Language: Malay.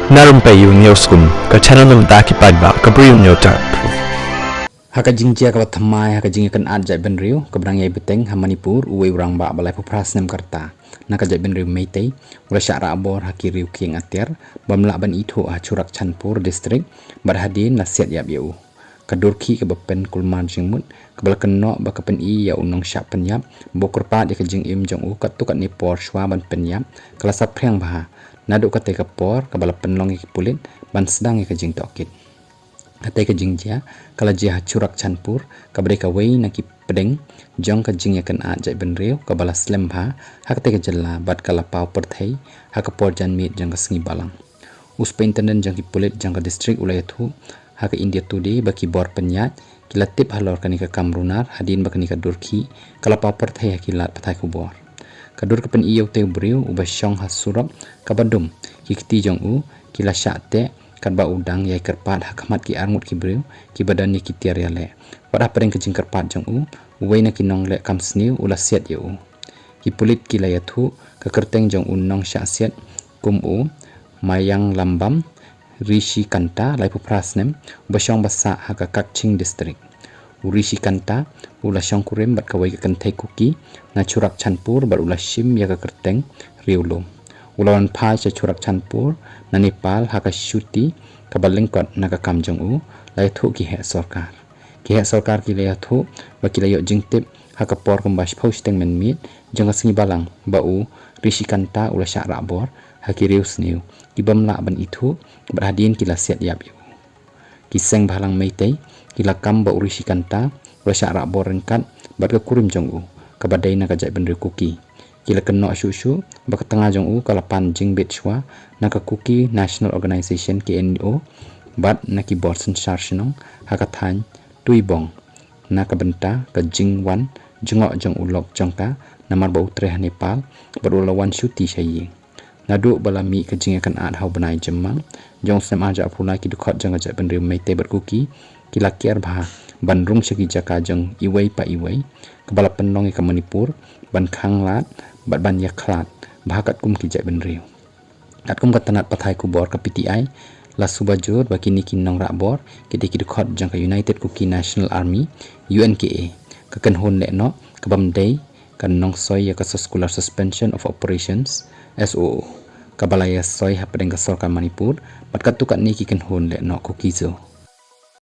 Narumpayu Newskum, ka channel ng Daki Padba, ka Briyo Nyota. Haka jingjia ka bathamai haka jingya kan ajai benriu kebrang yai beteng ha Manipur uwe urang ba balai pupras nem karta naka jai benriu meitei ula syara abor haki riu kieng atiar bamla ban itho ha Churak Chandpur district barhadin nasiat yap yau kadurki ke bepen kulman jingmut kebal kenok ba kepen i ya unong syak penyap bokur pat ya ke jing im jong u katu kat ni por shwa ban penyap kelasap priang bah naduk kate ke por kebal penlong i pulit ban sedang ya ke jing tokit Hatai ke jingjia kala jia Churak Chandpur kabri ka wei na ki pedeng jong ka jingya kan a jai benriu ka bala slem bha hakte ke jella bat kala pau perthei haka por jan mit jang ka sngi balang uspe intendent jang ki pulit jang ka district ulaya thu haka India Today baki bor penyat kila tip halor kani ka kamrunar hadin bakani ka durki kala pau perthei hakilat pathai ku bor kadur ka pen iyo te briu ubasyong hasurap kabadum kikti jong u kila syate kadba udang yai kerpat hakamat ki armut ki briu ki badan ni ki tiar ya le pada pereng ke jing kerpat jong u wei na ki nong le kam sniu ula siat ya u ki pulit ki la yathu ka kerteng jong un nong sya siat kum u mayang lambam rishi kanta lai pu prasnem basyong basa haka kakching district rishi kanta ula syong kurem bat ka wei ka kentai kuki na Churak Chandpur bar ula shim ya ka kerteng riulum Ulawan pai sa Churak Chandpur na Nepal haka syuti kabalengkot na kakam jong u lai thu ki he sarkar ki lai thu bakilayo jingtip haka por kumbas posting men mit jong singi balang ba u rishi kanta ula syak rabor haki reus niu ki bamla ban ithu berhadin kila siat yap yu ki seng balang meitei kila kam ba rishi kanta ula syak rabor rengkat bat ka kurim jong u kabadai na kajai benri kuki kila kenok syushu baka tengah jong u kalapan jing bet shwa naka kuki National Organization KNO bat naki borsen sharshino haka than tuibong naka benta ka jing wan jengok jong ulok jongka namar ba utreh Nepal berulawan syuti syayi nadu balami ka jing akan ad hau benai jemang jong sem aja apuna ki dukot jong ajak benri meite berkuki kila kiar bah bandrung syaki jaka jong iwei pa iwei kebala penong ka Manipur ban khanglat bat ban yaklat bahakat kum ki jai benriu at kum katanat pathai ku bor ka PTI la subajur baki niki nong rabor kiti ki dukot jang ka United Kuki National Army UNKA ka kan hon le no ka bamdei kan nong soy ya ka scholar suspension of operations SOO ka balaya soy hapadeng ka sorka Manipur bat katukat niki kan hon le no kuki zo